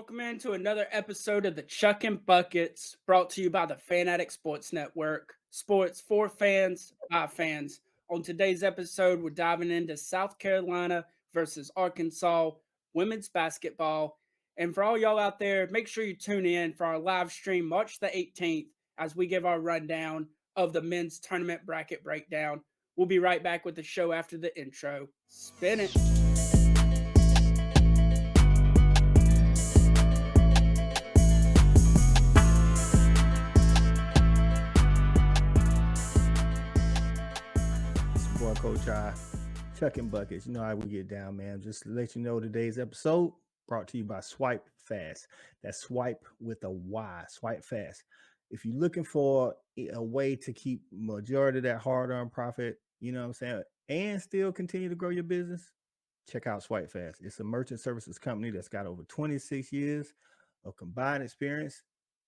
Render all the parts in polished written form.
Welcome into another episode of the Chuckin Buckets, brought to you by the Fanatic Sports Network. Sports for fans, by fans. On today's episode, we're diving into South Carolina versus Arkansas women's basketball. And for all y'all out there, make sure you tune in for our live stream March the 18th as we give our rundown of the men's tournament bracket breakdown. We'll be right back with the show after the intro. Spin it. Boy, Coach Chuckin Buckets. You know how we get down, man. Just to let you know, today's episode brought to you by Swipe Fast. That's swipe with a Y. Swipe Fast. If you're looking for a way to keep majority of that hard-earned profit, you know what I'm saying, and still continue to grow your business, check out Swipe Fast. It's a merchant services company that's got over 26 years of combined experience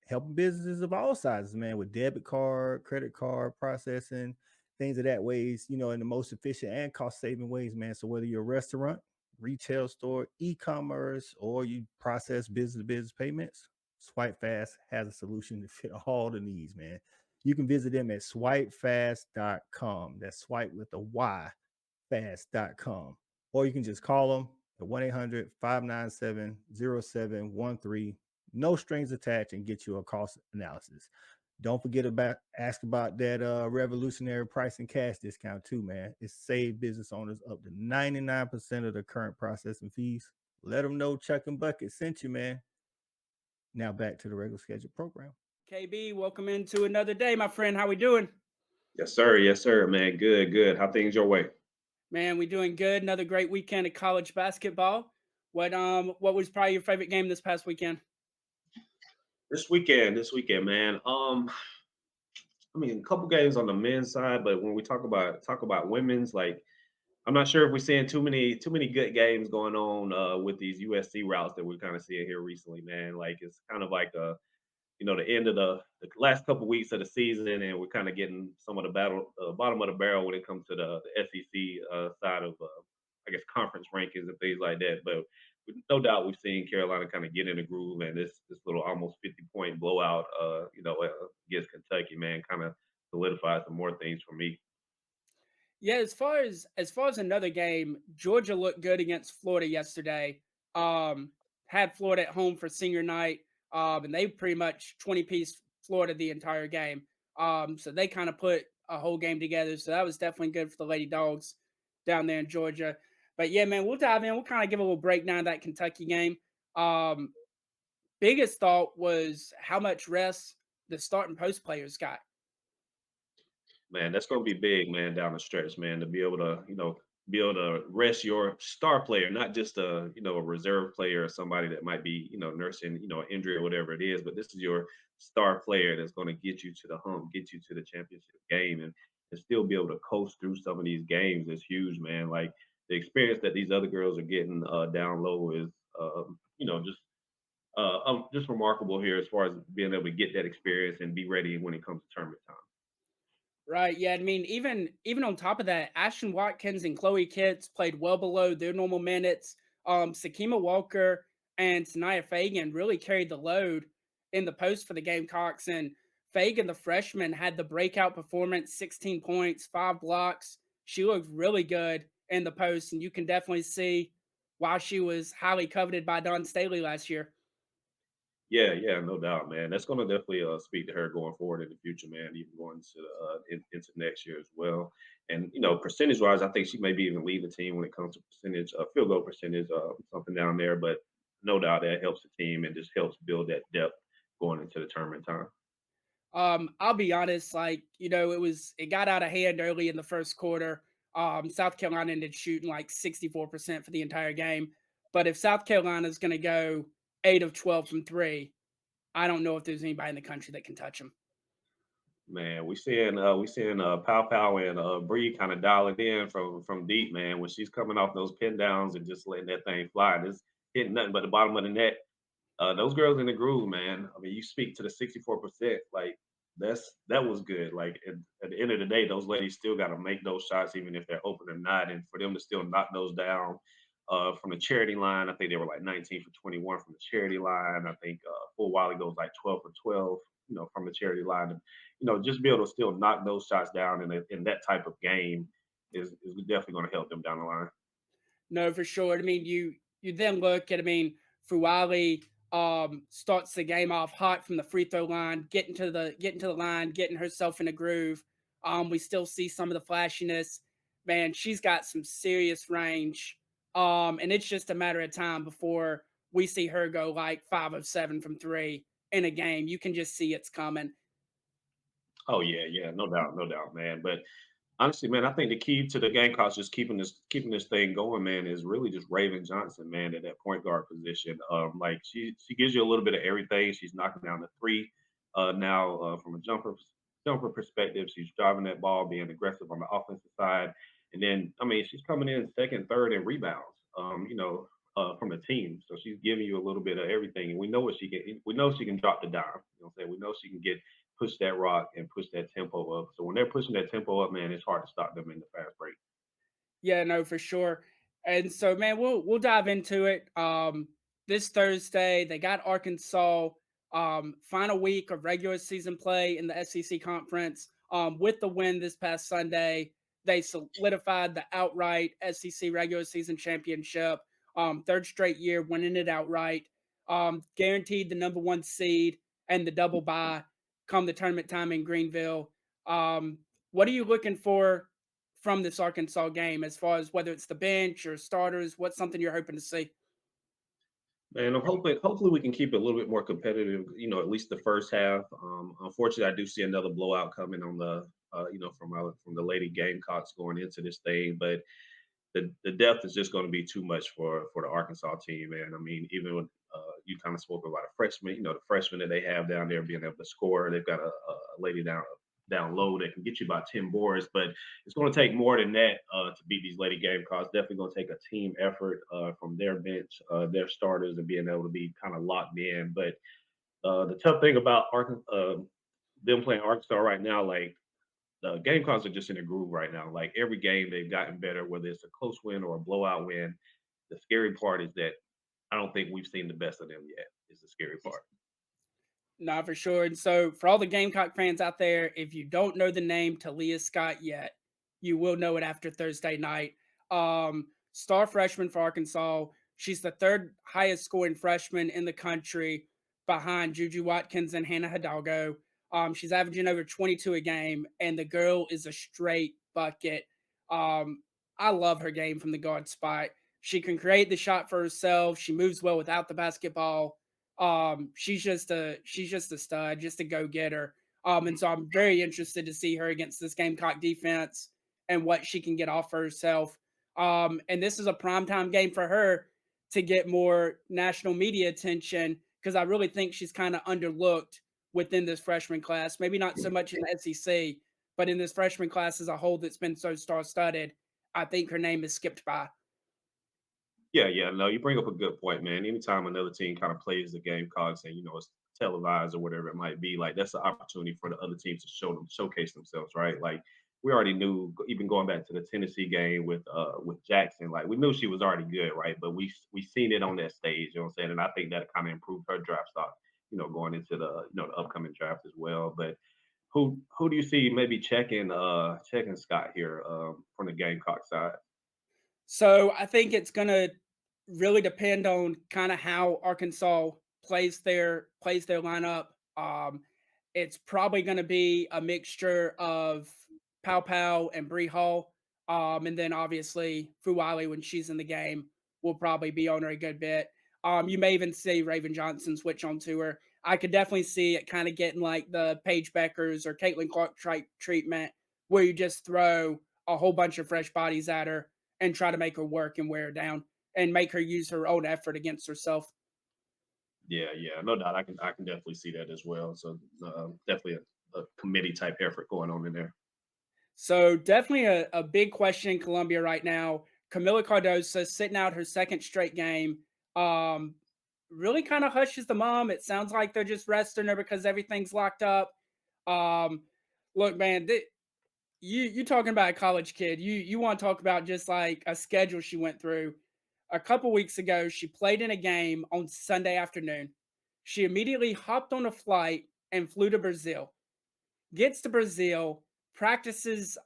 helping businesses of all sizes, man, with debit card, credit card processing, things of that ways, you know, in the most efficient and cost-saving ways, man. So whether you're a restaurant, retail store, e-commerce, or you process business-to-business payments, Swipe Fast has a solution to fit all the needs, man. You can visit them at swipefast.com. That's swipe with a Y, fast.com. Or you can just call them at 1-800-597-0713. No strings attached, and get you a cost analysis. Don't forget ask about that revolutionary pricing cash discount too, man. It's saved business owners up to 99% of the current processing fees. Let them know Chuckin Bucket sent you, man. Now back to the regular scheduled program. KB, welcome into another day, my friend. How we doing? Yes, sir, man. Good. How things your way? Man, we doing good. Another great weekend of college basketball. What was probably your favorite game this past weekend? This weekend, man. I mean, a couple games on the men's side, but when we talk about women's, like I'm not sure if we're seeing too many good games going on with these USC routes that we're kind of seeing here recently, man. Like it's kind of like the end of the last couple weeks of the season, and we're kind of getting some of the bottom of the barrel when it comes to the SEC side of I guess conference rankings and things like that. But no doubt we've seen Carolina kind of get in the groove, and this little almost 50-point blowout, against Kentucky, man, kind of solidifies some more things for me. Yeah, as far as another game, Georgia looked good against Florida yesterday. Had Florida at home for senior night, and they pretty much 20-piece Florida the entire game. So they kind of put a whole game together. So that was definitely good for the Lady Dogs down there in Georgia. But yeah, man, we'll dive in. We'll kind of give a little breakdown of that Kentucky game. Um, Biggest thought was how much rest the start and post players got. Man, that's going to be big, man, down the stretch, man, to be able to, be able to rest your star player, not just a reserve player or somebody that might be, nursing, an injury or whatever it is, but this is your star player that's going to get you to the hump, get you to the championship game, and still be able to coast through some of these games is huge, man. Like the experience that these other girls are getting down low is, just remarkable here as far as being able to get that experience and be ready when it comes to tournament time. Right. Yeah. I mean, even on top of that, Ashton Watkins and Chloe Kitts played well below their normal minutes. Sakima Walker and Taniah Fagan really carried the load in the post for the Gamecocks. And Fagan, the freshman, had the breakout performance, 16 points, 5 blocks. She looked really good in the post, and you can definitely see why she was highly coveted by Don Staley last year. Yeah, no doubt, man. That's going to definitely speak to her going forward in the future, man. Even going into next year as well. And percentage wise, I think she may be even lead the team when it comes to percentage, field goal percentage, something down there. But no doubt that helps the team and just helps build that depth going into the tournament time. I'll be honest, it got out of hand early in the first quarter. South Carolina ended shooting like 64% for the entire game. But if South Carolina is going to go 8 of 12 from three, I don't know if there's anybody in the country that can touch them. Man, we seeing Pow Pow and Bree kind of dial it in from deep, man. When she's coming off those pin downs and just letting that thing fly, and it's hitting nothing but the bottom of the net. Those girls in the groove, man. I mean, you speak to the 64%, like that was good. Like at the end of the day, those ladies still got to make those shots, even if they're open or not, and for them to still knock those down from the charity line. I think they were like 19 for 21 from the charity line. I think Full Wiley goes like 12 for 12, from the charity line. And, just be able to still knock those shots down in that type of game is definitely going to help them down the line. No, for sure. I mean, you then look at, I mean, Fuali starts the game off hot from the free throw line, getting to the line, getting herself in a groove. We still see some of the flashiness. Man, she's got some serious range. And it's just a matter of time before we see her go like 5 of 7 from three in a game. You can just see it's coming. Oh yeah, yeah, no doubt, man. But honestly, man, I think the key to the Gamecocks just keeping this thing going, man, is really just Raven Johnson, man, at that point guard position. Like she gives you a little bit of everything. She's knocking down the three now from a jumper perspective. She's driving that ball, being aggressive on the offensive side, and then I mean she's coming in second, third, and rebounds. From the team, so she's giving you a little bit of everything, and we know what she can. We know she can drop the dime. You know what I'm saying? We know she can get push that rock and push that tempo up. So when they're pushing that tempo up, man, it's hard to stop them in the fast break. Yeah, no, for sure. And so, man, we'll dive into it. This Thursday, they got Arkansas. Final week of regular season play in the SEC conference. With the win this past Sunday, they solidified the outright SEC regular season championship. Third straight year winning it outright. Guaranteed the number one seed and the double bye come the tournament time in Greenville. What are you looking for from this Arkansas game as far as whether it's the bench or starters? What's something you're hoping to see? And I'm hopefully we can keep it a little bit more competitive, at least the first half. Unfortunately, I do see another blowout coming on the from the Lady Gamecocks going into this thing, but the depth is just going to be too much for the Arkansas team, man. I mean, even when you kind of spoke about a freshman, the freshmen that they have down there being able to score. They've got a lady down low that can get you about 10 boards, but it's going to take more than that to beat these Lady Gamecocks. Definitely going to take a team effort from their bench, their starters, and being able to be kind of locked in. But the tough thing about them playing Arkansas right now, like the Gamecocks are just in a groove right now. Like every game they've gotten better, whether it's a close win or a blowout win. The scary part is that I don't think we've seen the best of them yet. Is the scary part. Not for sure. And so, for all the Gamecock fans out there, if you don't know the name Taliah Scott yet, you will know it after Thursday night. Star freshman for Arkansas. She's the third highest scoring freshman in the country behind Juju Watkins and Hannah Hidalgo. She's averaging over 22 a game, and the girl is a straight bucket. I love her game from the guard spot. She can create the shot for herself. She moves well without the basketball. She's just a stud, just a go getter. And so I'm very interested to see her against this Gamecock defense and what she can get off for herself. And this is a primetime game for her to get more national media attention because I really think she's kind of underlooked within this freshman class. Maybe not so much in the SEC, but in this freshman class as a whole that's been so star studded, I think her name is skipped by. Yeah, yeah, no, you bring up a good point, man. Anytime another team kind of plays the Gamecocks and it's televised or whatever it might be, like that's an opportunity for the other teams to showcase themselves, right? Like we already knew, even going back to the Tennessee game with Jackson, like we knew she was already good, right? But we seen it on that stage, you know what I'm saying? And I think that kind of improved her draft stock, going into the upcoming draft as well. But who do you see maybe checking Scott here from the Gamecock side? So I think it's gonna really depend on kind of how Arkansas plays their lineup. It's probably going to be a mixture of Pow Pow and Bree Hall, and then obviously Fuwali when she's in the game will probably be on her a good bit. You may even see Raven Johnson switch on to her. I could definitely see it kind of getting like the Paige Beckers or Caitlin Clark treatment, where you just throw a whole bunch of fresh bodies at her and try to make her work and wear her down and make her use her own effort against herself. Yeah, yeah, no doubt. I can definitely see that as well. So definitely a committee type effort going on in there. So definitely a big question in Columbia right now. Carmilla Cardoso sitting out her second straight game. Really kind of hushes the mom. It sounds like they're just resting her because everything's locked up. Um, Look, man, you talking about a college kid. You want to talk about just like a schedule she went through. A couple weeks ago, she played in a game on Sunday afternoon. She immediately hopped on a flight and flew to Brazil. Gets to Brazil, practices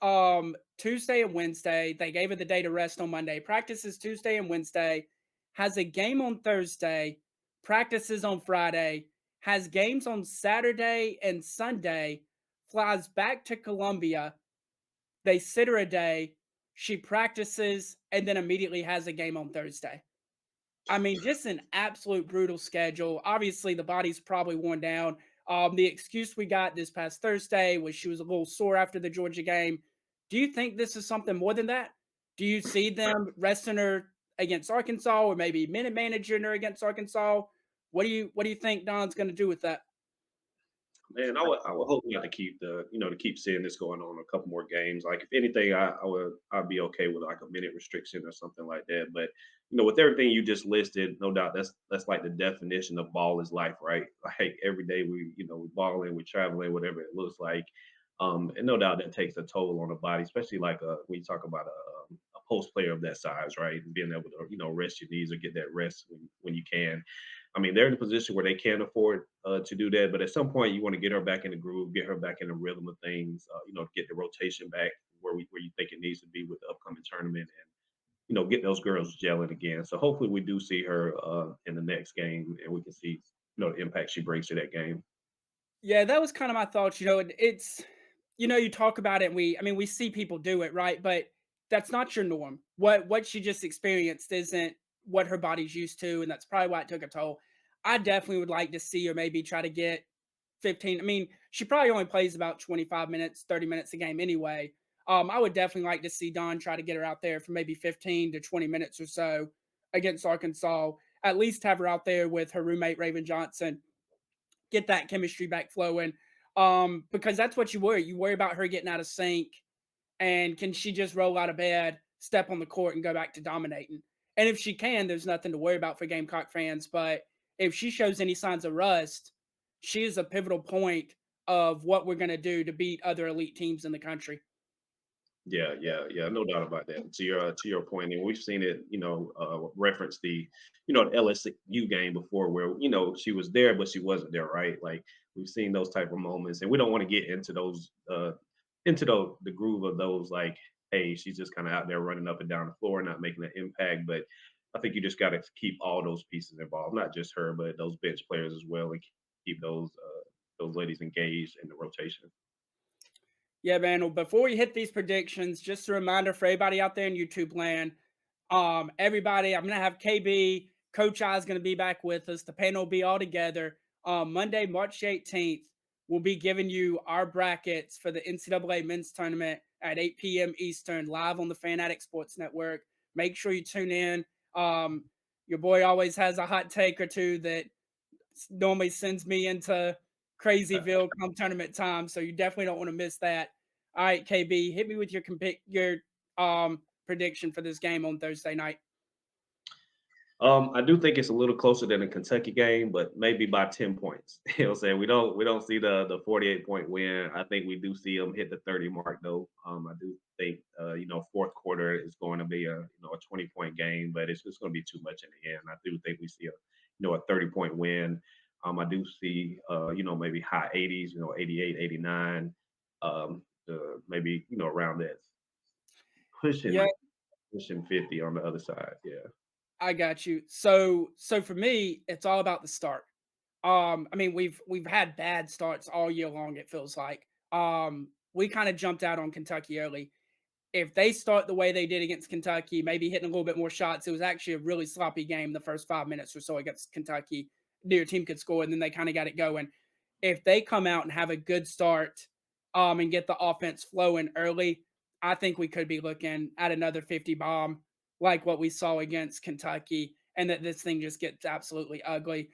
Tuesday and Wednesday. They gave her the day to rest on Monday. Practices Tuesday and Wednesday, has a game on Thursday, practices on Friday, has games on Saturday and Sunday, flies back to Colombia. They sit her a day, she practices, and then immediately has a game on Thursday. I mean, just an absolute brutal schedule. Obviously, the body's probably worn down. The excuse we got this past Thursday was she was a little sore after the Georgia game. Do you think this is something more than that? Do you see them resting her against Arkansas, or maybe minute managing her against Arkansas? What do you think Don's going to do with that? Man, I would hope not to keep to keep seeing this going on a couple more games. Like if anything, I'd be okay with like a minute restriction or something like that. But with everything you just listed, no doubt that's like the definition of ball is life, right? Like every day we balling, we traveling, whatever it looks like. And no doubt that takes a toll on the body, especially like when you talk about a post player of that size, right? And being able to rest your knees or get that rest when you can. I mean, they're in a position where they can afford to do that, but at some point, you want to get her back in the groove, get her back in the rhythm of things. Get the rotation back where you think it needs to be with the upcoming tournament, and get those girls gelling again. So hopefully, we do see her in the next game, and we can see the impact she brings to that game. Yeah, that was kind of my thoughts. It's you talk about it, and we see people do it, right? But that's not your norm. What she just experienced isn't what her body's used to, and that's probably why it took a toll. I definitely would like to see her maybe try to get 15. I mean, she probably only plays about 25 minutes, 30 minutes a game anyway. I would definitely like to see Don try to get her out there for maybe 15 to 20 minutes or so against Arkansas. At least have her out there with her roommate Raven Johnson, get that chemistry back flowing. Because that's what you worry. You worry about her getting out of sync, and can she just roll out of bed, step on the court, and go back to dominating? And if she can, there's nothing to worry about for Gamecock fans. But if she shows any signs of rust, she is a pivotal point of what we're going to do to beat other elite teams in the country. Yeah, yeah, yeah, no doubt about that. To your point, and we've seen it, reference the LSU game before, where she was there, but she wasn't there, right? Like we've seen those type of moments, and we don't want to get into those, into the groove of those. Like, hey, she's just kind of out there running up and down the floor, not making an impact. But I think you just got to keep all those pieces involved, not just her, but those bench players as well, and keep those ladies engaged in the rotation. Yeah, man. Well, before we hit these predictions, just a reminder for everybody out there in YouTube land. Everybody, I'm gonna have KB, Coach I is gonna be back with us. The panel will be all together. Monday, March 18th, we'll be giving you our brackets for the NCAA men's tournament at 8 p.m. Eastern, live on the Fanatic Sports Network. Make sure you tune in. Your boy always has a hot take or two that normally sends me into Crazyville come tournament time, so you definitely don't want to miss that. All right, KB, hit me with your prediction for this game on Thursday night. I do think it's a little closer than the Kentucky game, but maybe by 10 points. I'm saying we don't see the 48-point win. I think we do see them hit the 30 mark though. I do think fourth quarter is going to be a 20-point game, but it's just going to be too much in the end. I do think we see a 30-point win. I do see maybe high 80s, 88, 89, maybe around that, pushing Yeah, pushing 50 on the other side. Yeah. I got you. So for me, it's all about the start. I mean, we've had bad starts all year long, it feels like. We kind of jumped out on Kentucky early. If they start the way they did against Kentucky, maybe hitting a little bit more shots, it was actually a really sloppy game the first 5 minutes or so against Kentucky. Neither team could score, and then they kind of got it going. If they come out and have a good start, and get the offense flowing early, I think we could be looking at another 50 bomb like what we saw against Kentucky, and that this thing just gets absolutely ugly.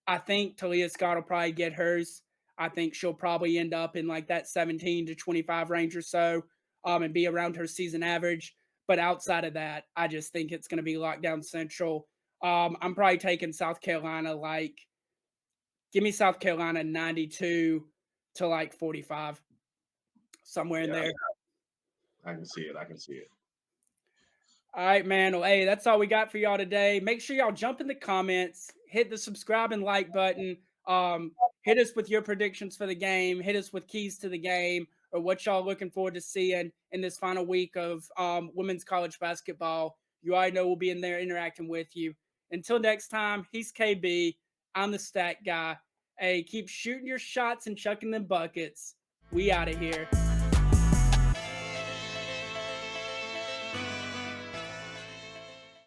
I think Taliah Scott will probably get hers. I think she'll probably end up in like that 17 to 25 range or so, and be around her season average. But outside of that, I just think it's going to be lockdown central. I'm probably taking South Carolina, like, give me South Carolina 92 to like 45, somewhere in Yeah, there. I can see it. I can see it. All right, man. Well, hey, that's all we got for y'all today. Make sure y'all jump in the comments, hit the subscribe and like button. Hit us with your predictions for the game. Hit us with keys to the game or what y'all looking forward to seeing in this final week of women's college basketball. You already know we'll be in there interacting with you. Until next time, he's KB. I'm the stat guy. Hey, keep shooting your shots and chucking them buckets. We out of here.